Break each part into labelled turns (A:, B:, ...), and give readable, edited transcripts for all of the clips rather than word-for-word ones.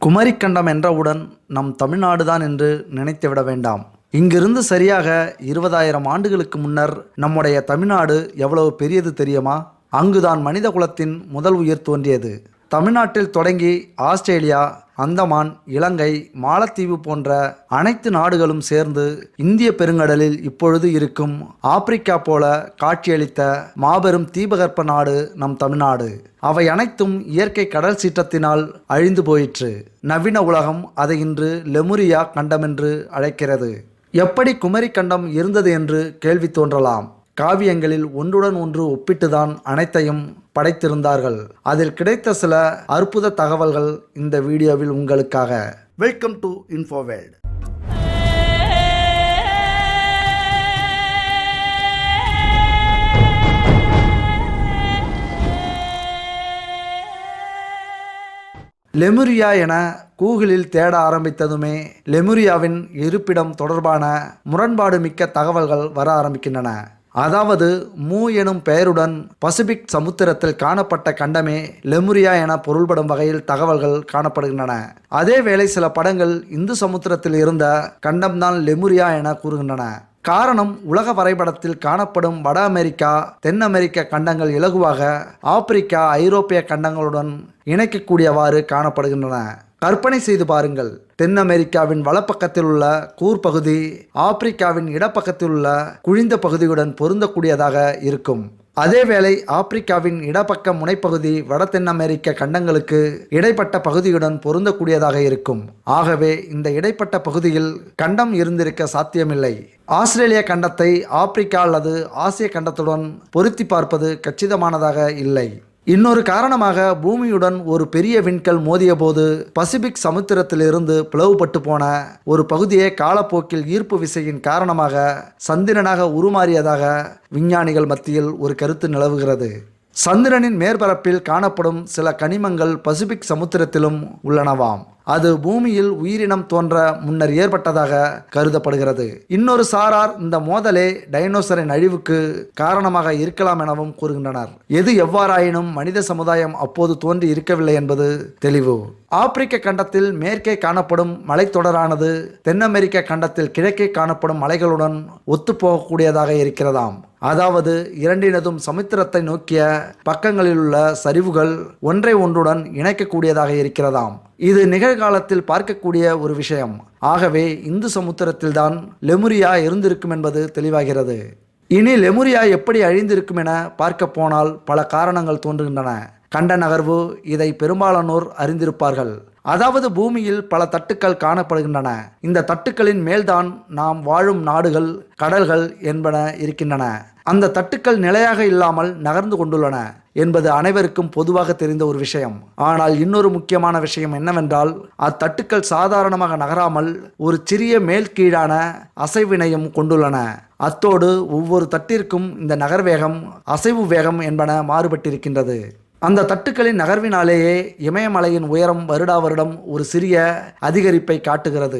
A: குமரிக்கண்டம் என்றவுடன் நம் தமிழ்நாடுதான் என்று நினைத்துவிட வேண்டாம். இங்கிருந்து சரியாக 20,000 ஆண்டுகளுக்கு முன்னர் நம்முடைய தமிழ்நாடு எவ்வளவு பெரியது தெரியுமா? அங்குதான் மனித குலத்தின் முதல் உயிர் தோன்றியது. தமிழ்நாட்டில் தொடங்கி ஆஸ்திரேலியா, அந்தமான், இலங்கை, மாலத்தீவு போன்ற அனைத்து நாடுகளும் சேர்ந்து இந்திய பெருங்கடலில் இப்பொழுது இருக்கும் ஆப்பிரிக்கா போல காட்சியளித்த மாபெரும் தீபகற்ப நாடு நம் தமிழ்நாடு. அவை அனைத்தும் இயற்கை கடல் சீற்றத்தினால் அழிந்து போயிற்று. நவீன உலகம் அதை இன்று லெமுரியா கண்டம் என்று அழைக்கிறது. எப்படி குமரி கண்டம் இருந்தது என்று கேள்வி தோன்றலாம். காவியங்களில் ஒன்றுடன் ஒன்று ஒப்பிட்டுதான் அனைத்தையும் படைத்திருந்தார்கள். அதில் கிடைத்த சில அற்புத தகவல்கள் இந்த வீடியோவில் உங்களுக்காக. Welcome to இன்ஃபோவேல்ட். லெமுரியா என கூகுளில் தேட ஆரம்பித்ததுமே லெமுரியாவின் இருப்பிடம் தொடர்பான முரண்பாடு மிக்க தகவல்கள் வர ஆரம்பிக்கின்றன. அதாவது மூ எனும் பெயருடன் பசிபிக் சமுத்திரத்தில் காணப்பட்ட கண்டமே லெமுரியா என பொருள்படும் வகையில் தகவல்கள் காணப்படுகின்றன. அதேவேளை சில படங்கள் இந்து சமுத்திரத்தில் இருந்த கண்டம்தான் லெமுரியா என கூறுகின்றன. காரணம், உலக வரைபடத்தில் காணப்படும் வட அமெரிக்கா, தென் அமெரிக்க கண்டங்கள் இலகுவாக ஆப்பிரிக்கா, ஐரோப்பிய கண்டங்களுடன் இணைக்கக்கூடியவாறு காணப்படுகின்றன. கற்பனை செய்து பாருங்கள். தென் அமெரிக்காவின் வலப்பக்கத்தில் உள்ள கூர் பகுதி ஆப்பிரிக்காவின் இடப்பக்கத்தில் உள்ள குழிந்த பகுதியுடன் பொருந்தக்கூடியதாக இருக்கும். அதேவேளை ஆப்பிரிக்காவின் இடப்பக்க முனைப்பகுதி வட தென் அமெரிக்க கண்டங்களுக்கு இடைப்பட்ட பகுதியுடன் பொருந்தக்கூடியதாக இருக்கும். ஆகவே இந்த இடைப்பட்ட பகுதியில் கண்டம் இருந்திருக்க சாத்தியமில்லை. ஆஸ்திரேலிய கண்டத்தை ஆப்பிரிக்கா அல்லது ஆசிய கண்டத்துடன் பொருத்தி பார்ப்பது கச்சிதமானதாக இல்லை. இன்னொரு காரணமாக, பூமியுடன் ஒரு பெரிய விண்கல் மோதிய போது பசிபிக் சமுத்திரத்திலிருந்து பிளவுபட்டு போன ஒரு பகுதியே காலப்போக்கில் ஈர்ப்பு விசையின் காரணமாக சந்திரனாக உருமாறியதாக விஞ்ஞானிகள் மத்தியில் ஒரு கருத்து நிலவுகிறது. சந்திரனின் மேற்பரப்பில் காணப்படும் சில கனிமங்கள் பசிபிக் சமுத்திரத்திலும் உள்ளனவாம். அது பூமியில் உயிரினம் தோன்ற முன்னர் ஏற்பட்டதாக கருதப்படுகிறது. இன்னொரு சாரார் இந்த மோதலே டைனோசரின் அழிவுக்கு காரணமாக இருக்கலாம் எனவும் கூறுகின்றனர். எது எவ்வாறாயினும் மனித சமுதாயம் அப்போது தோன்றி இருக்கவில்லை என்பது தெளிவு. ஆப்பிரிக்க கண்டத்தில் மேற்கே காணப்படும் மலைத்தொடரானது தென் அமெரிக்க கண்டத்தில் கிழக்கே காணப்படும் மலைகளுடன் ஒத்துப்போகக்கூடியதாக இருக்கிறதாம். அதாவது இரண்டினதும் சமுத்திரத்தை நோக்கிய பக்கங்களில் உள்ள சரிவுகள் ஒன்றை ஒன்றுடன் இணைக்கக்கூடியதாக இருக்கிறதாம். இது நிகழ்காலத்தில் பார்க்கக்கூடிய ஒரு விஷயம். ஆகவே இந்து சமுத்திரத்தில்தான் லெமுரியா இருந்திருக்கும் என்பது தெளிவாகிறது. இனி லெமுரியா எப்படி அழிந்திருக்கும் என பார்க்க போனால் பல காரணங்கள் தோன்றுகின்றன. கண்ட நகர்வு, இதை பெரும்பாலானோர் அறிந்திருப்பார்கள். அதாவது பூமியில் பல தட்டுக்கள் காணப்படுகின்றன. இந்த தட்டுக்களின் மேல்தான் நாம் வாழும் நாடுகள், கடல்கள் என்பன இருக்கின்றன. அந்த தட்டுக்கள் நிலையாக இல்லாமல் நகர்ந்து கொண்டுள்ளன என்பது அனைவருக்கும் பொதுவாக தெரிந்த ஒரு விஷயம். ஆனால் இன்னொரு முக்கியமான விஷயம் என்னவென்றால், அத்தட்டுக்கள் சாதாரணமாக நகராமல் ஒரு சிறிய மேல் கீழான அசைவினையும் கொண்டுள்ளன. அத்தோடு ஒவ்வொரு தட்டிற்கும் இந்த நகர்வேகம், அசைவு வேகம் என்பன மாறுபட்டிருக்கின்றது. அந்த தட்டுக்களின் நகர்வினாலேயே இமயமலையின் உயரம் வருடா வருடம் ஒரு சிறிய அதிகரிப்பை காட்டுகிறது.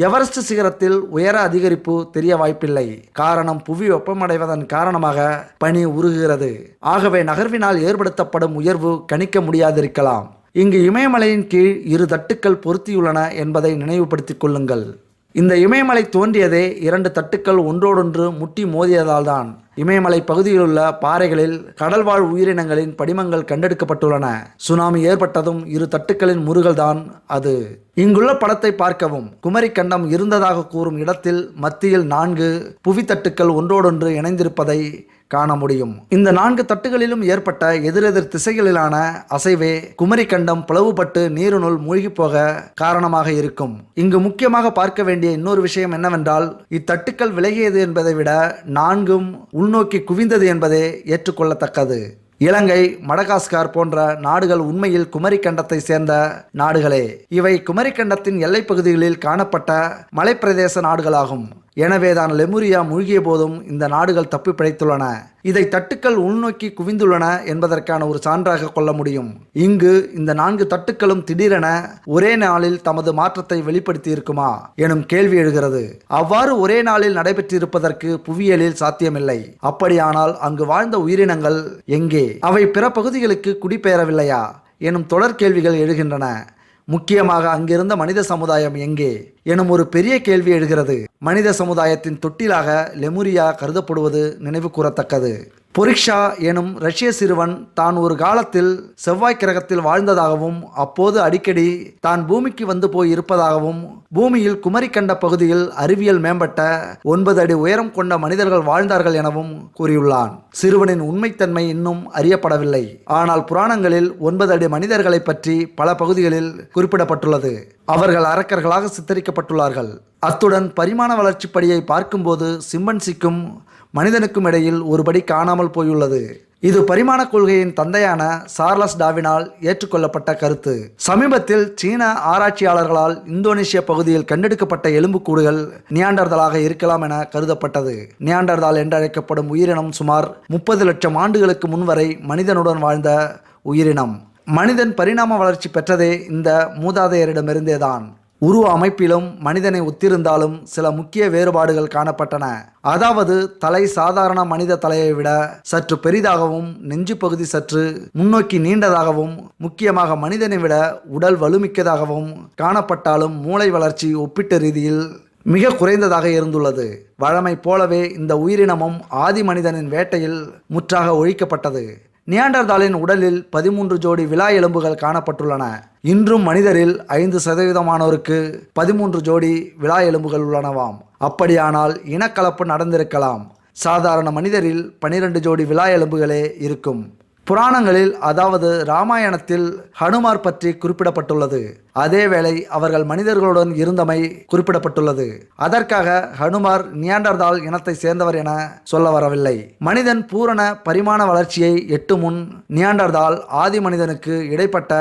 A: எவரெஸ்ட் சிகரத்தில் உயர அதிகரிப்பு தெரிய வாய்ப்பில்லை. காரணம், புவி வெப்பமடைவதன் காரணமாக பனி உருகுகிறது. ஆகவே நகர்வினால் ஏற்படுத்தப்படும் உயர்வு கணிக்க முடியாதிருக்கலாம். இங்கு இமயமலையின் கீழ் இரு தட்டுக்கள் பொருத்தியுள்ளன என்பதை நினைவுபடுத்திக் கொள்ளுங்கள். இந்த இமயமலை தோன்றியதே இரண்டு தட்டுக்கள் ஒன்றோடொன்று முட்டி மோதியதால் தான். இமயமலை பகுதியிலுள்ள பாறைகளில் கடல்வாழ் உயிரினங்களின் படிமங்கள் கண்டெடுக்கப்பட்டுள்ளன. சுனாமி ஏற்பட்டதும் இரு தட்டுக்களின் முறுகல்தான் அது. இங்குள்ள படத்தை பார்க்கவும். குமரி கண்டம் இருந்ததாக கூறும் இடத்தில் மத்தியில் 4 புவித்தட்டுக்கள் ஒன்றோடொன்று இணைந்திருப்பதை காண முடியும். இந்த 4 தட்டுகளிலும் ஏற்பட்ட எதிரெதிர் திசைகளிலான அசைவே குமரி கண்டம் பிளவுபட்டு நீரினுள் மூழ்கி போக காரணமாக இருக்கும். இங்கு முக்கியமாக பார்க்க வேண்டிய இன்னொரு விஷயம் என்னவென்றால், இத்தட்டுக்கள் விலகியது என்பதை விட 4ம் உள்நோக்கி குவிந்தது என்பதே ஏற்றுக்கொள்ளத்தக்கது. இலங்கை, மடகாஸ்கர் போன்ற நாடுகள் உண்மையில் குமரி கண்டத்தை சேர்ந்த நாடுகளே. இவை குமரி கண்டத்தின் எல்லைப் பகுதிகளில் காணப்பட்ட மலைப்பிரதேச நாடுகளாகும். எனவேதான் லெமுரியா மூழ்கிய போதும் இந்த நாடுகள் தப்பி பிழைத்துள்ளன. இதை தட்டுக்கள் உள்நோக்கி குவிந்துள்ளன என்பதற்கான ஒரு சான்றாக கொள்ள முடியும். இங்கு இந்த 4 தட்டுக்களும் திடீரென ஒரே நாளில் தமது மாற்றத்தை வெளிப்படுத்தி இருக்குமா எனும் கேள்வி எழுகிறது. அவ்வாறு ஒரே நாளில் நடைபெற்றிருப்பதற்கு புவியியலில் சாத்தியமில்லை. அப்படியானால் அங்கு வாழ்ந்த உயிரினங்கள் எங்கே? அவை பிற பகுதிகளுக்கு குடிபெயரவில்லையா எனும் தொடர் கேள்விகள் எழுகின்றன. முக்கியமாக அங்கிருந்த மனித சமுதாயம் எங்கே எனும் ஒரு பெரிய கேள்வி எழுகிறது. மனித சமுதாயத்தின் தொட்டிலாக லெமுரியா கருதப்படுவது நினைவு கூறத்தக்கது. பொரிக்ஷா எனும் ரஷ்ய சிறுவன் தான் ஒரு காலத்தில் செவ்வாய் கிரகத்தில் வாழ்ந்ததாகவும் அப்போது அடிக்கடி தான் பூமிக்கு வந்து போய் இருப்பதாகவும் பூமியில் குமரிக்கண்ட பகுதியில் அறிவியல் மேம்பட்ட 9 அடி உயரம் கொண்ட மனிதர்கள் வாழ்ந்தார்கள் எனவும் கூறியுள்ளான். சிறுவனின் உண்மைத்தன்மை இன்னும் அறியப்படவில்லை. ஆனால் புராணங்களில் 9 அடி மனிதர்களை பற்றி பல பகுதிகளில் குறிப்பிடப்பட்டுள்ளது. அவர்கள் அரக்கர்களாக சித்தரிக்கப்பட்டுள்ளார்கள். அத்துடன் பரிமாண வளர்ச்சிப்படியை பார்க்கும்போது சிம்பன்சிக்கும் மனிதனுக்கும் இடையில் ஒருபடி காணாமல் போயுள்ளது. இது பரிமாண கொள்கையின் தந்தையான சார்லஸ் டார்வினால் ஏற்றுக்கொள்ளப்பட்ட கருத்து. சமீபத்தில் சீன ஆராய்ச்சியாளர்களால் இந்தோனேசிய பகுதியில் கண்டெடுக்கப்பட்ட எலும்புக்கூடுகள் நியாண்டர்தாலாக இருக்கலாம் என கருதப்பட்டது. நியாண்டர்தால் என்றழைக்கப்படும் உயிரினம் சுமார் 30 லட்சம் ஆண்டுகளுக்கு முன்வரை மனிதனுடன் வாழ்ந்த உயிரினம். மனிதன் பரிணாம வளர்ச்சி பெற்றதே இந்த மூதாதையரிடமிருந்தேதான். உருவ அமைப்பிலும் மனிதனை ஒத்திருந்தாலும் சில முக்கிய வேறுபாடுகள் காணப்பட்டன. அதாவது தலை சாதாரண மனித தலையை விட சற்று பெரிதாகவும் நெஞ்சு பகுதி சற்று முன்னோக்கி நீண்டதாகவும் முக்கியமாக மனிதனை விட உடல் வலுமிக்கதாகவும் காணப்பட்டாலும் மூளை வளர்ச்சி ஒப்பீட்டு ரீதியில் மிக குறைந்ததாக இருந்துள்ளது. வழமை போலவே இந்த உயிரினமும் ஆதி மனிதனின் வேட்டையில் முற்றாக ஒழிக்கப்பட்டது. நியாண்டர்தாலின் உடலில் 13 ஜோடி விலா எலும்புகள் காணப்பட்டுள்ளன. இன்றும் மனிதரில் 5% 13 ஜோடி விலா எலும்புகள் உள்ளனவாம். அப்படியானால் இனக்கலப்பு நடந்திருக்கலாம். சாதாரண மனிதரில் 12 ஜோடி விலா எலும்புகளே இருக்கும். புராணங்களில் அதாவது இராமாயணத்தில் ஹனுமார் பற்றி குறிப்பிடப்பட்டுள்ளது. அதேவேளை அவர்கள் மனிதர்களுடன் இருந்தமை குறிப்பிடப்பட்டுள்ளது. அதற்காக ஹனுமார் நியாண்டர்தால் இனத்தை சேர்ந்தவர் என சொல்ல வரவில்லை. மனிதன் பூரண பரிமாண வளர்ச்சியை எட்டும் முன் நியாண்டர்தால் ஆதி மனிதனுக்கு இடைப்பட்ட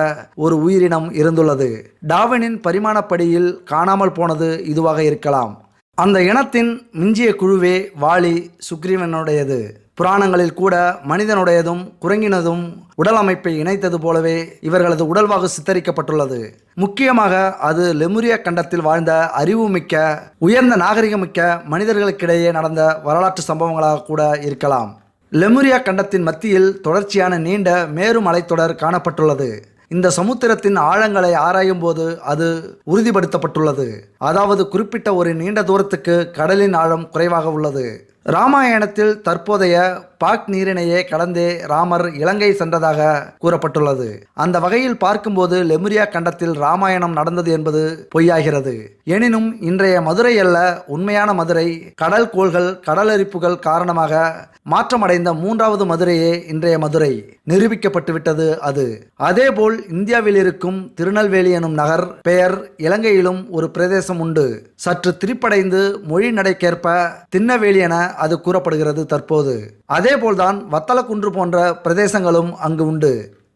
A: ஒரு உயிரினம் இருந்துள்ளது. டார்வினின் பரிமாணப்படியில் காணாமல் போனது இதுவாக இருக்கலாம். அந்த இனத்தின் மிஞ்சிய குழுவே வாலி சுக்ரீவனுடையது. புராணங்களில் கூட மனிதனுடையதும் குரங்கினதும் உடல் அமைப்பை இணைத்தது போலவே இவர்களது உடல்வாகு சித்தரிக்கப்பட்டுள்ளது. முக்கியமாக அது லெமுரியா கண்டத்தில் வாழ்ந்த அறிவுமிக்க உயர்ந்த நாகரிகமிக்க மனிதர்களுக்கிடையே நடந்த வரலாற்று சம்பவங்களாக கூட இருக்கலாம். லெமுரியா கண்டத்தின் மத்தியில் தொடர்ச்சியான நீண்ட மேரு மலைத்தொடர் காணப்பட்டுள்ளது. இந்த சமுத்திரத்தின் ஆழங்களை ஆராயும் போது அது உறுதிப்படுத்தப்பட்டுள்ளது. அதாவது குறிப்பிட்ட ஒரு நீண்ட தூரத்துக்கு கடலின் ஆழம் குறைவாக உள்ளது. இராமாயணத்தில் தற்போதைய பாக் நீரினையே கடந்தே ராமர் இலங்கை சென்றதாக கூறப்பட்டுள்ளது. அந்த வகையில் பார்க்கும்போது லெமுரியா கண்டத்தில் இராமாயணம் நடந்தது என்பது பொய்யாகிறது. எனினும் இன்றைய மதுரை அல்ல உண்மையான மதுரை. கடல் கோள்கள் கடலரிப்புகள் காரணமாக மாற்றமடைந்த 3வது மதுரையே இன்றைய மதுரை நிரூபிக்கப்பட்டுவிட்டது. அதேபோல் இந்தியாவில் இருக்கும் திருநெல்வேலி எனும் நகர் பெயர் இலங்கையிலும் ஒரு பிரதேசம் உண்டு. சற்று திரிப்படைந்து மொழி நடைக்கேற்ப திண்ணவேலி என அது கூறப்படுகிறது தற்போது. அதேபோல்தான் வத்தலக்குன்று போன்ற பிரதேசங்களும் அங்கு உண்டு.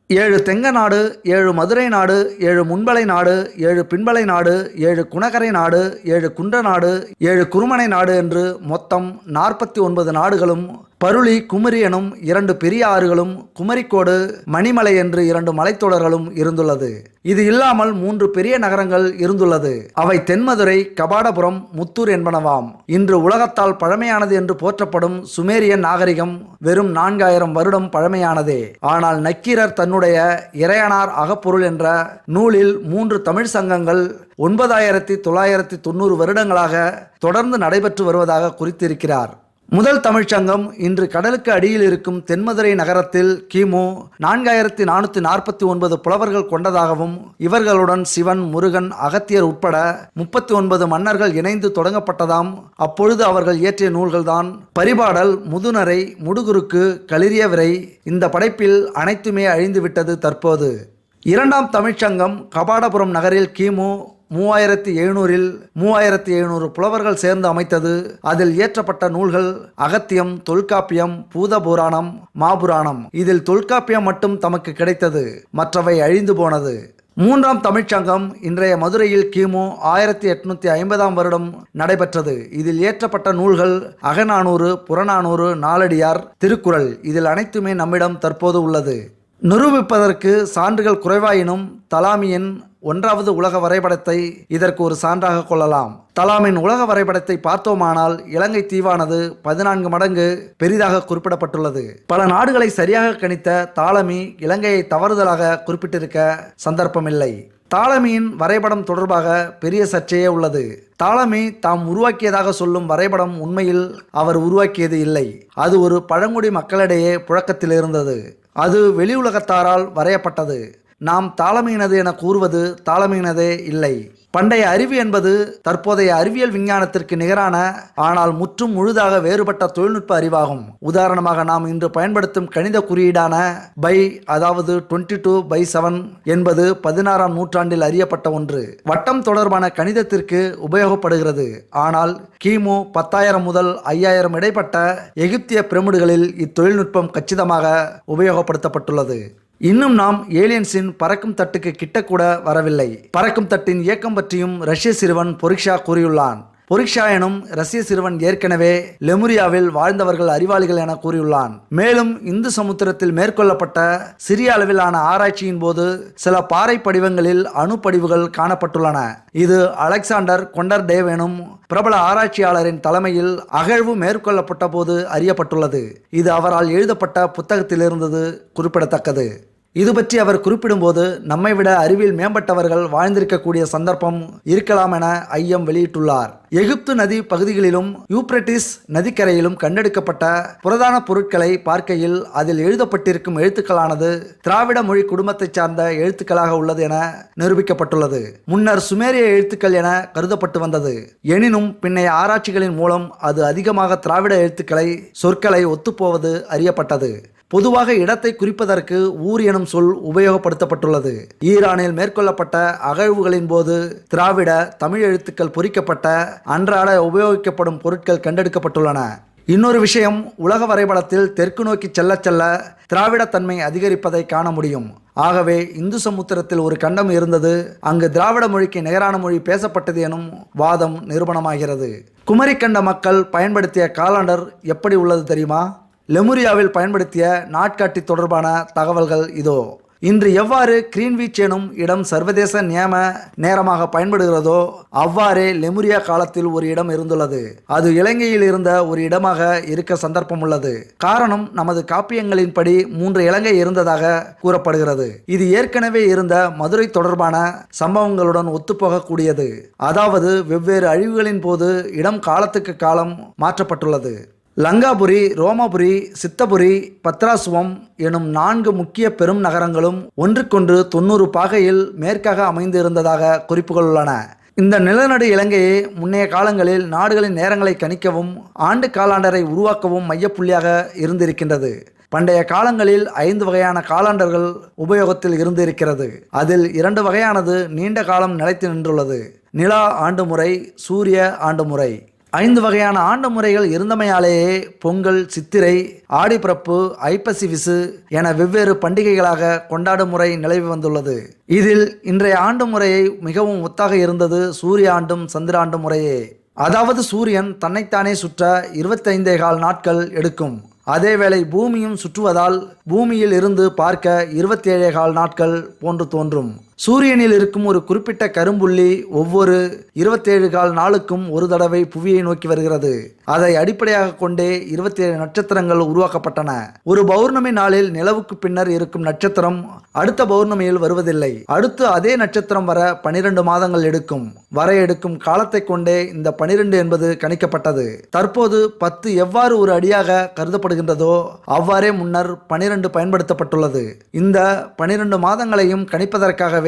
A: 7 தெங்க நாடு, 7 மதுரை நாடு, 7 முன்பலை நாடு, 7 பின்பலை நாடு, 7 குணகரை நாடு, 7 குன்ற நாடு, 7 குருமனை நாடு என்று மொத்தம் 49 நாடுகளும் பருளி குமரி எனும் 2 பெரிய ஆறுகளும் குமரிக்கோடு மணிமலை என்று 2 மலைத்தொடர்களும் இருந்துள்ளது. இது இல்லாமல் 3 பெரிய நகரங்கள் இருந்துள்ளது. அவை தென்மதுரை, கபாடபுரம், முத்தூர் என்பனவாம். இன்று உலகத்தால் பழமையானது என்று போற்றப்படும் சுமேரியன் நாகரிகம் வெறும் 4000 வருடம் பழமையானதே. ஆனால் நக்கீரர் தன்னுடைய இறையனார் அகப்பொருள் என்ற நூலில் 3 தமிழ் சங்கங்கள் 9990 வருடங்களாக தொடர்ந்து நடைபெற்று வருவதாக குறித்திருக்கிறார். முதல் தமிழ்ச்சங்கம் இன்று கடலுக்கு அடியில் இருக்கும் தென்மதுரை நகரத்தில் கிமு 4449 புலவர்கள் கொண்டதாகவும் இவர்களுடன் சிவன், முருகன், அகத்தியர் உட்பட 39 மன்னர்கள் இணைந்து தொடங்கப்பட்டதாம். அப்பொழுது அவர்கள் இயற்றிய நூல்கள்தான் பரிபாடல், முதுநரை, முடுகுருக்கு, களிரியவிரை. இந்த படைப்பில் அனைத்துமே அழிந்துவிட்டது தற்போது. இரண்டாம் தமிழ்ச்சங்கம் கபாடபுரம் நகரில் கிமு 3700 3700 புலவர்கள் சேர்ந்து அமைத்தது. அதில் இயற்றப்பட்ட நூல்கள் அகத்தியம், தொல்காப்பியம், பூதபுராணம், மாபுராணம். இதில் தொல்காப்பியம் மட்டும் தமக்கு கிடைத்தது, மற்றவை அழிந்து போனது. மூன்றாம் தமிழ்ச்சங்கம் இன்றைய மதுரையில் கிமு 1850 வருடம் நடைபெற்றது. இதில் இயற்றப்பட்ட நூல்கள் அகநானூறு, புறநானூறு, நாலடியார், திருக்குறள். இதில் அனைத்துமே நம்மிடம் தற்போது உள்ளது. நிரூபிப்பதற்கு சான்றுகள் குறைவாயினும் தலாமியின் 1வது உலக வரைபடத்தை இதற்கு ஒரு சான்றாக கொள்ளலாம். தலாமின் உலக வரைபடத்தை பார்த்தோமானால் இலங்கை தீவானது 14 மடங்கு பெரிதாக குறிப்பிடப்பட்டுள்ளது. பல நாடுகளை சரியாக கணித்த தாலமி இலங்கையை தவறுதலாக குறிப்பிட்டிருக்க சந்தர்ப்பமில்லை. தாலமியின் வரைபடம் தொடர்பாக பெரிய சர்ச்சையே உள்ளது. தாலமி தாம் உருவாக்கியதாக சொல்லும் வரைபடம் உண்மையில் அவர் உருவாக்கியது இல்லை. அது ஒரு பழங்குடி மக்களிடையே புழக்கத்தில் இருந்தது. அது வெளி உலகத்தாரால் வரையப்பட்டது. நாம் தாலமியினது என கூறுவது தாலமியினதே இல்லை. பண்டைய அறிவு என்பது தற்போதைய அறிவியல் விஞ்ஞானத்திற்கு நிகரான ஆனால் முற்றும் முழுதாக வேறுபட்ட தொழில்நுட்ப அறிவாகும். உதாரணமாக நாம் இன்று பயன்படுத்தும் கணித குறியீடான பை, அதாவது 22/7 என்பது 16ஆம் நூற்றாண்டில் அறியப்பட்ட ஒன்று. வட்டம் தொடர்பான கணிதத்திற்கு உபயோகப்படுகிறது. ஆனால் கிமு 10,000 முதல் 5,000 இடைப்பட்ட எகிப்திய பிரமிடுகளில் இத்தொழில்நுட்பம் கச்சிதமாக உபயோகப்படுத்தப்பட்டுள்ளது. இன்னும் நாம் ஏலியன்ஸின் பறக்கும் தட்டுக்கு கிட்டக்கூட வரவில்லை. பறக்கும் தட்டின் இயக்கம் பற்றியும் ரஷ்ய சிறுவன் பொரிக்ஷா கூறியுள்ளான். பொரிக்ஷா எனும் ரஷ்ய சிறுவன் ஏற்கனவே லெமுரியாவில் வாழ்ந்தவர்கள் அறிவாளிகள் என கூறியுள்ளான். மேலும் இந்து சமுத்திரத்தில் மேற்கொள்ளப்பட்ட சிறிய அளவிலான ஆராய்ச்சியின் போது சில பாறை படிவங்களில் அணு படிவுகள் காணப்பட்டுள்ளன. இது அலெக்சாண்டர் கொண்டர்டேவ் எனும் பிரபல ஆராய்ச்சியாளரின் தலைமையில் அகழ்வு மேற்கொள்ளப்பட்ட போது அறியப்பட்டுள்ளது. இது அவரால் எழுதப்பட்ட புத்தகத்தில் இருந்தது குறிப்பிடத்தக்கது. இது பற்றி அவர் குறிப்பிடும்போது, நம்மை விட அறிவில் மேம்பட்டவர்கள் வாழ்ந்திருக்கக்கூடிய சந்தர்ப்பம் இருக்கலாம் என ஐயம் வெளியிட்டுள்ளார். எகிப்து நதி பகுதிகளிலும் யூப்ரட்டிஸ் நதிக்கரையிலும் கண்டெடுக்கப்பட்ட புரதான பொருட்களை பார்க்கையில் அதில் எழுதப்பட்டிருக்கும் எழுத்துக்களானது திராவிட மொழி குடும்பத்தைச் சார்ந்த எழுத்துக்களாக உள்ளது என நிரூபிக்கப்பட்டுள்ளது. முன்னர் சுமேரிய எழுத்துக்கள் என கருதப்பட்டு வந்தது. எனினும் பின்னைய ஆராய்ச்சிகளின் மூலம் அது அதிகமாக திராவிட எழுத்துக்களை சொற்களை ஒத்துப்போவது அறியப்பட்டது. பொதுவாக இடத்தை குறிப்பதற்கு ஊர் எனும் சொல் உபயோகப்படுத்தப்பட்டுள்ளது. ஈரானில் மேற்கொள்ளப்பட்ட அகழ்வுகளின் போது திராவிட தமிழ் எழுத்துக்கள் பொறிக்கப்பட்ட அன்றாட உபயோகிக்கப்படும் பொருட்கள் கண்டெடுக்கப்பட்டுள்ளன. இன்னொரு விஷயம், உலக வரைபடத்தில் தெற்கு நோக்கி செல்ல செல்ல திராவிடத்தன்மை அதிகரிப்பதை காண முடியும். ஆகவே இந்து சமுத்திரத்தில் ஒரு கண்டம் இருந்தது, அங்கு திராவிட மொழிக்கு நிகரான மொழி பேசப்பட்டது எனும் வாதம் நிரூபணமாகிறது. குமரிக்கண்ட மக்கள் பயன்படுத்திய காலண்டர் எப்படி உள்ளது தெரியுமா? லெமுரியாவில் பயன்படுத்திய நாட்காட்டி தொடர்பான தகவல்கள் இதோ. இன்று எவ்வாறு கிரீன்விச் எனும் இடம் சர்வதேச நியம நேரமாக பயன்படுகிறதோ அவ்வாறே லெமுரியா காலத்தில் ஒரு இடம் இருந்துள்ளது. அது இலங்கையில் இருந்த ஒரு இடமாக இருக்க சந்தர்ப்பம் உள்ளது. காரணம், நமது காப்பியங்களின்படி 3 இலங்கை இருந்ததாக கூறப்படுகிறது. இது ஏற்கனவே இருந்த மதுரை தொடர்பான சம்பவங்களுடன் ஒத்துப்போகக்கூடியது. அதாவது வெவ்வேறு அழிவுகளின் போது இடம் காலத்துக்கு காலம் மாற்றப்பட்டுள்ளது. லங்காபுரி, ரோமாபுரி, சித்தபுரி, பத்ராசுவம் எனும் 4 முக்கிய பெரும் நகரங்களும் ஒன்றுக்கொன்று 90 பாகையில் மேற்காக அமைந்து இருந்ததாக குறிப்புகள் உள்ளன. இந்த நிலநடு இலங்கையை முன்னைய காலங்களில் நாடுகளின் நேரங்களை கணிக்கவும் ஆண்டு காலாண்டரை உருவாக்கவும் மையப்புள்ளியாக இருந்திருக்கின்றது. பண்டைய காலங்களில் 5 வகையான காலாண்டர்கள் உபயோகத்தில் இருந்திருக்கிறது. அதில் 2 வகையானது நீண்ட காலம் நிலைத்து நின்றுள்ளது. நிலா ஆண்டு முறை, சூரிய ஆண்டு முறை. 5 வகையான ஆண்டு முறைகள் இருந்தமையாலேயே பொங்கல், சித்திரை, ஆடிப்பிறப்பு, ஐப்பசி விசு என வெவ்வேறு பண்டிகைகளாக கொண்டாடும் முறை நிலவி வந்துள்ளது. இதில் இன்றைய ஆண்டு முறையை மிகவும் ஒத்தாக இருந்தது சூரிய ஆண்டும் சந்திராண்டு முறையே. அதாவது சூரியன் தன்னைத்தானே சுற்ற 25.25 நாட்கள் எடுக்கும். அதேவேளை பூமியும் சுற்றுவதால் பூமியில் இருந்து பார்க்க 27.25 நாட்கள் போன்று தோன்றும். சூரியனில் இருக்கும் ஒரு குறிப்பிட்ட கரும்புள்ளி ஒவ்வொரு 27 நாளுக்கும் ஒரு தடவை புவியை நோக்கி வருகிறது. அதை அடிப்படையாக கொண்டே 27 நட்சத்திரங்கள் உருவாக்கப்பட்டன. ஒரு பௌர்ணமி நாளில் நிலவுக்கு பின்னர் இருக்கும் நட்சத்திரம் அடுத்த பௌர்ணமியில் வருவதில்லை. அடுத்து அதே நட்சத்திரம் வர 12 மாதங்கள் எடுக்கும். வர எடுக்கும் காலத்தை கொண்டே இந்த 12 என்பது கணிக்கப்பட்டது. தற்போது 10 எவ்வாறு ஒரு அடியாக கருதப்படுகின்றதோ அவ்வாறே முன்னர் 12 பயன்படுத்தப்பட்டுள்ளது. இந்த 12 மாதங்களையும் கணிப்பதற்காக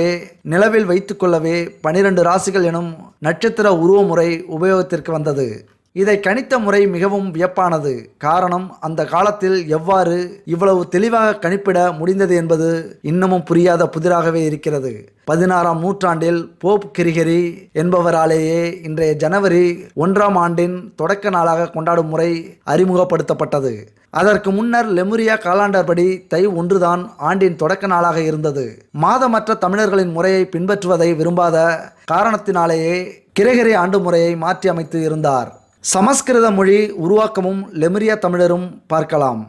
A: நிலவில் வைத்துக் கொள்ளவே 12 ராசிகள் எனும் நட்சத்திர உருவ முறை உபயோகத்திற்கு வந்தது. இதை கணித்த முறை மிகவும் வியப்பானது. காரணம், அந்த காலத்தில் எவ்வாறு இவ்வளவு தெளிவாக கணிப்பிட முடிந்தது என்பது இன்னமும் புரியாத புதிராகவே இருக்கிறது. 16ஆம் நூற்றாண்டில் போப் கிரிகரி என்பவராலேயே இன்றைய ஜனவரி 1ஆம் ஆண்டின் தொடக்க நாளாக கொண்டாடும் முறை அறிமுகப்படுத்தப்பட்டது. அதற்கு முன்னர் லெமுரியா காலாண்டர் படி தை 1 தான் ஆண்டின் தொடக்க நாளாக இருந்தது. மாதமற்ற தமிழர்களின் முறையை பின்பற்றுவதை விரும்பாத காரணத்தினாலேயே கிரகரி ஆண்டு முறையை மாற்றி அமைத்து இருந்தார். சமஸ்கிருத மொழி உருவாக்கமும் லெமுரியா தமிழரும் பார்க்கலாம்.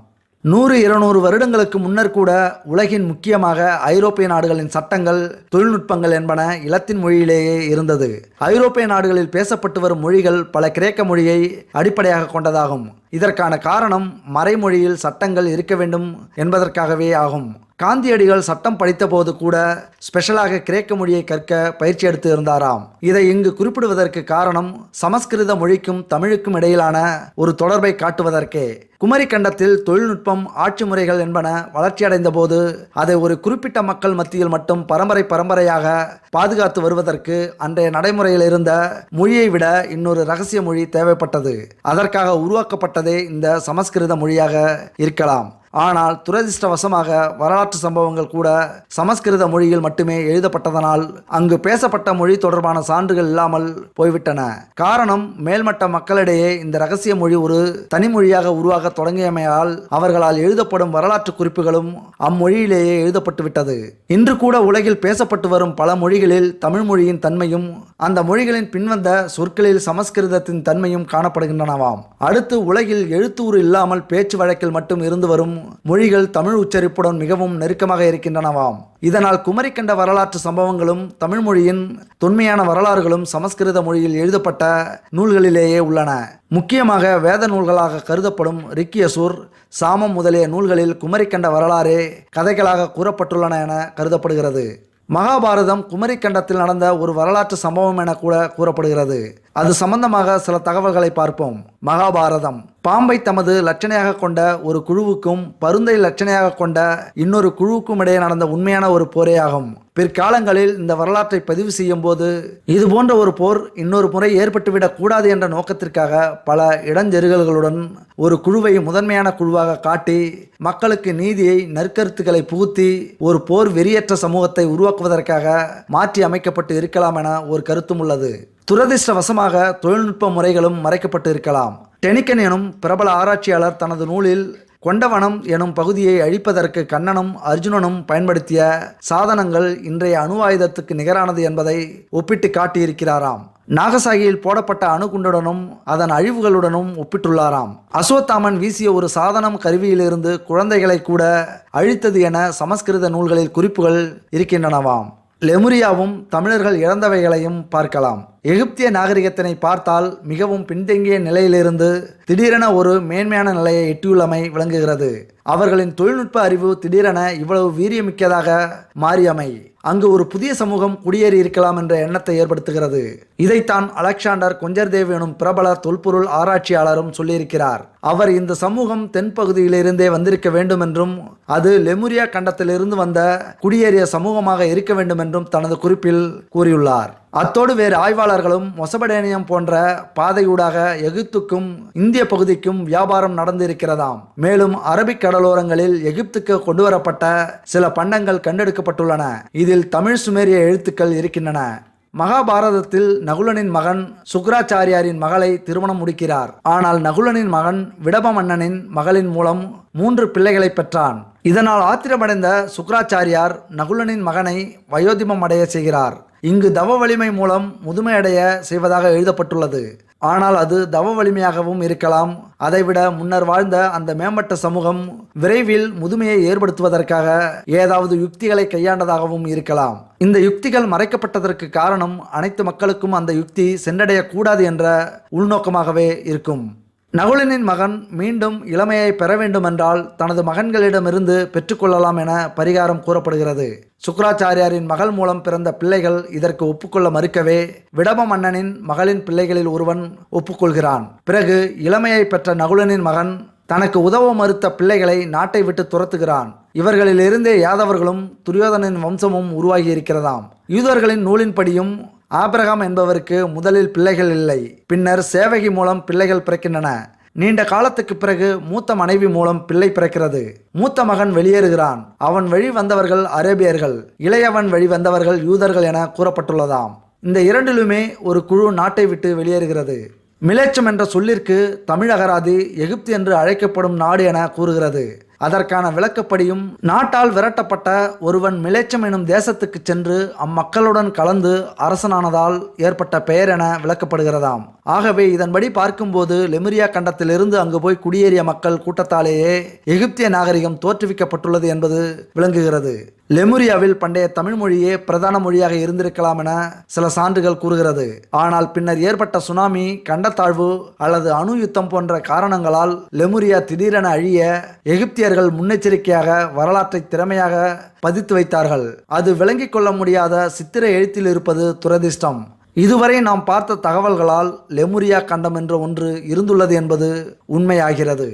A: 100-200 வருடங்களுக்கு முன்னர் கூட உலகின் முக்கியமாக ஐரோப்பிய நாடுகளின் சட்டங்கள், தொழில்நுட்பங்கள் என்பன இலத்தீன் மொழியிலேயே இருந்தது. ஐரோப்பிய நாடுகளில் பேசப்பட்டு வரும் மொழிகள் பல கிரேக்க மொழியை அடிப்படையாக கொண்டதாகும். இதற்கான காரணம் மறைமொழியில் சட்டங்கள் இருக்க வேண்டும் என்பதற்காகவே ஆகும். காந்தியடிகள் சட்டம் படித்தபோது கூட ஸ்பெஷலாக கிரேக்க மொழியை கற்க பயிற்சி எடுத்து இருந்தாராம். இதை இங்கு குறிப்பிடுவதற்கு காரணம் சமஸ்கிருத மொழிக்கும் தமிழுக்கும் இடையிலான ஒரு தொடர்பை காட்டுவதற்கே. குமரி கண்டத்தில் தொழில்நுட்பம், ஆட்சி முறைகள் என்பன வளர்ச்சியடைந்த போது அதை ஒரு குறிப்பிட்ட மக்கள் மத்தியில் மட்டும் பரம்பரையாக பாதுகாத்து வருவதற்கு அன்றைய நடைமுறையில் இருந்த மொழியை விட இன்னொரு ரகசிய மொழி தேவைப்பட்டது. அதற்காக உருவாக்கப்பட்டதே இந்த சமஸ்கிருத மொழியாக இருக்கலாம். ஆனால் துரதிர்ஷ்டவசமாக வரலாற்று சம்பவங்கள் கூட சமஸ்கிருத மொழியில் மட்டுமே எழுதப்பட்டதனால் அங்கு பேசப்பட்ட மொழி தொடர்பான சான்றுகள் இல்லாமல் போய்விட்டன. காரணம், மேல்மட்ட மக்களிடையே இந்த ரகசிய மொழி ஒரு தனிமொழியாக உருவாக தொடங்கியமையால் அவர்களால் எழுதப்படும் வரலாற்று குறிப்புகளும் அம்மொழியிலேயே எழுதப்பட்டுவிட்டது. இன்று கூட உலகில் பேசப்பட்டு வரும் பல மொழிகளில் தமிழ் மொழியின் தன்மையும் அந்த மொழிகளின் பின்வந்த சொற்களில் சமஸ்கிருதத்தின் தன்மையும் காணப்படுகின்றனவாம். அடுத்து, உலகில் எழுத்தூறு இல்லாமல் பேச்சு வழக்கில் மட்டும் இருந்து வரும் மொழிகள் தமிழ் உச்சரிப்புடன் மிகவும் நெருக்கமாக இருக்கின்றனவாம். இதனால் குமரிக்கண்ட வரலாற்று சம்பவங்களும் தமிழ் மொழியின் தொன்மையான வரலாறுகளும் சமஸ்கிருத மொழியில் எழுதப்பட்ட நூல்களிலேயே உள்ளன. முக்கியமாக வேத நூல்களாக கருதப்படும் ரிக்கியசூர், சாமம் முதலிய நூல்களில் குமரிக்கண்ட வரலாறே கதைகளாக கூறப்பட்டுள்ளன என கருதப்படுகிறது. மகாபாரதம் குமரிக்கண்டத்தில் நடந்த ஒரு வரலாற்று சம்பவம் என கூட கூறப்படுகிறது. அது சம்பந்தமாக சில தகவல்களை பார்ப்போம். மகாபாரதம் பாம்பை தமது லட்சணையாக கொண்ட ஒரு குழுவுக்கும் பருந்தை லட்சணையாக கொண்ட இன்னொரு குழுவுக்கும் இடையே நடந்த உண்மையான ஒரு போரேயாகும். பிற்காலங்களில் இந்த வரலாற்றை பதிவு செய்யும் போது இது போன்ற ஒரு போர் இன்னொரு முறை ஏற்பட்டுவிடக் கூடாது என்ற நோக்கத்திற்காக பல இடைஞ்செருகல்களுடன் ஒரு குழுவை முதன்மையான குழுவாக காட்டி மக்களுக்கு நீதியை, நற்கருத்துக்களை புகுத்தி ஒரு போர் வெறியற்ற சமூகத்தை உருவாக்குவதற்காக மாற்றி அமைக்கப்பட்டு இருக்கலாம் என ஒரு கருத்தும் உள்ளது. துரதிர்ஷ்டவசமாக தொழில்நுட்ப முறைகளும் மறைக்கப்பட்டு இருக்கலாம். டெனிக்கன் எனும் பிரபல ஆராய்ச்சியாளர் தனது நூலில் கொண்டவனம் எனும் பகுதியை அழிப்பதற்கு கண்ணனும் அர்ஜுனனும் பயன்படுத்திய சாதனங்கள் இன்றைய அணு ஆயுதத்துக்கு நிகரானது என்பதை ஒப்பிட்டு காட்டியிருக்கிறாராம். நாகசாகியில் போடப்பட்ட அணுகுண்டுடனும் அதன் அழிவுகளுடனும் ஒப்பிட்டுள்ளாராம். அஸ்வத்தாமன் வீசிய ஒரு சாதனம் கருவியிலிருந்து குழந்தைகளை கூட அழித்தது என சமஸ்கிருத நூல்களில் குறிப்புகள் இருக்கின்றனவாம். லெமுரியாவும் தமிழர்கள் இழந்தவைகளையும் பார்க்கலாம். எகிப்திய நாகரிகத்தினை பார்த்தால் மிகவும் பின்தங்கிய நிலையிலிருந்து திடீரென ஒரு மேன்மையான நிலையை எட்டியுள்ளமை விளங்குகிறது. அவர்களின் தொழில்நுட்ப அறிவு திடீரென இவ்வளவு வீரியமிக்கதாக மாறியமை அங்கு ஒரு புதிய சமூகம் குடியேறி இருக்கலாம் என்ற எண்ணத்தை ஏற்படுத்துகிறது. இதைத்தான் அலெக்சாண்டர் கொஞ்சர்தேவ் எனும் பிரபல தொல்பொருள் ஆராய்ச்சியாளரும் சொல்லியிருக்கிறார். அவர் இந்த சமூகம் தென்பகுதியிலிருந்தே வந்திருக்க வேண்டும் என்றும் அது லெமுரியா கண்டத்திலிருந்து வந்த குடியேறிய சமூகமாக இருக்க வேண்டும் என்றும் தனது குறிப்பில் கூறியுள்ளார். அத்தோடு வேறு ஆய்வாளர்களும் மொசபடேனியம் போன்ற பாதையூடாக எகிப்துக்கும் இந்திய பகுதிக்கும் வியாபாரம் நடந்து இருக்கிறதாம். மேலும் அரபிக் கடலோரங்களில் எகிப்துக்கு கொண்டுவரப்பட்ட சில பண்டங்கள் கண்டெடுக்கப்பட்டுள்ளன. இதில் தமிழ் சுமேரிய எழுத்துக்கள் இருக்கின்றன. மகாபாரதத்தில் நகுலனின் மகன் சுக்ராச்சாரியாரின் மகளை திருமணம் முடிக்கிறார். ஆனால் நகுலனின் மகன் விடப மன்னனின் மகளின் மூலம் 3 பிள்ளைகளை பெற்றான். இதனால் ஆத்திரமடைந்த சுக்ராச்சாரியார் நகுலனின் மகனை வயோதிபம் அடைய செய்கிறார். இங்கு தவ வலிமை மூலம் முதுமையடைய செய்வதாக எழுதப்பட்டுள்ளது. ஆனால் அது தவ வலிமையாகவும் இருக்கலாம். அதைவிட முன்னர் வாழ்ந்த அந்த மேம்பட்ட சமூகம் விரைவில் முதுமையை ஏற்படுத்துவதற்காக ஏதாவது யுக்திகளை கையாண்டதாகவும் இருக்கலாம். இந்த யுக்திகள் மறைக்கப்பட்டதற்கு காரணம் அனைத்து மக்களுக்கும் அந்த யுக்தி சென்றடையக்கூடாது என்ற உள்நோக்கமாகவே இருக்கும். நகுலனின் மகன் மீண்டும் இளமையை பெற வேண்டுமென்றால் தனது மகன்களிடமிருந்து பெற்றுக்கொள்ளலாம் என பரிகாரம் கூறப்படுகிறது. சுக்ராச்சாரியாரின் மகள் மூலம் பிறந்த பிள்ளைகள் இதற்கு ஒப்புக்கொள்ள மறுக்கவே விடப மன்னனின் மகளின் பிள்ளைகளில் ஒருவன் ஒப்புக்கொள்கிறான். பிறகு இளமையை பெற்ற நகுலனின் மகன் தனக்கு உதவ மறுத்த பிள்ளைகளை நாட்டை விட்டு துரத்துகிறான். இவர்களிலிருந்தே யாதவர்களும் துரியோதனின் வம்சமும் உருவாகி இருக்கிறதாம். யூதர்களின் நூலின்படியும் ஆபிரகாம் என்பவருக்கு முதலில் பிள்ளைகள் இல்லை. பின்னர் சேவகி மூலம் பிள்ளைகள் பிறக்கின்றன. நீண்ட காலத்துக்கு பிறகு மூத்த மனைவி மூலம் பிள்ளை பிறக்கிறது. மூத்த மகன் வெளியேறுகிறான். அவன் வழி வந்தவர்கள் அரேபியர்கள், இளையவன் வழி வந்தவர்கள் யூதர்கள் என கூறப்பட்டுள்ளதாம். இந்த இரண்டிலுமே ஒரு குழு நாட்டை விட்டு வெளியேறுகிறது. மிலேச்சம் என்ற சொல்லிற்கு தமிழ் அகராதி எகிப்து என்று அழைக்கப்படும் நாடு என கூறுகிறது. அதற்கான விளக்கப்படியும் நாட்டால் விரட்டப்பட்ட ஒருவன் மிலேச்சம் எனும் தேசத்துக்கு சென்று அம்மக்களுடன் கலந்து அரசனானதால் ஏற்பட்ட பெயர் என விளக்கப்படுகிறதாம். ஆகவே இதன்படி பார்க்கும்போது லெமுரியா கண்டத்திலிருந்து அங்கு போய் குடியேறிய மக்கள் கூட்டத்தாலேயே எகிப்திய நாகரிகம் தோற்றுவிக்கப்பட்டுள்ளது என்பது விளங்குகிறது. லெமுரியாவில் பண்டைய தமிழ் மொழியே பிரதான மொழியாக இருந்திருக்கலாம் என சில சான்றுகள் கூறுகிறது. ஆனால் பின்னர் ஏற்பட்ட சுனாமி, கண்டத்தாழ்வு அல்லது அணு யுத்தம் போன்ற காரணங்களால் லெமுரியா திடீரென அழிய எகிப்தியர்கள் முன்னெச்சரிக்கையாக வரலாற்றை திறமையாக பதித்து வைத்தார்கள். அது விளங்கிக் கொள்ள முடியாத சித்திர எழுத்தில் இருப்பது துரதிர்ஷ்டம். இதுவரை நாம் பார்த்த தகவல்களால் லெமுரியா கண்டம் என்ற ஒன்று இருந்துள்ளது என்பது உண்மையாகிறது.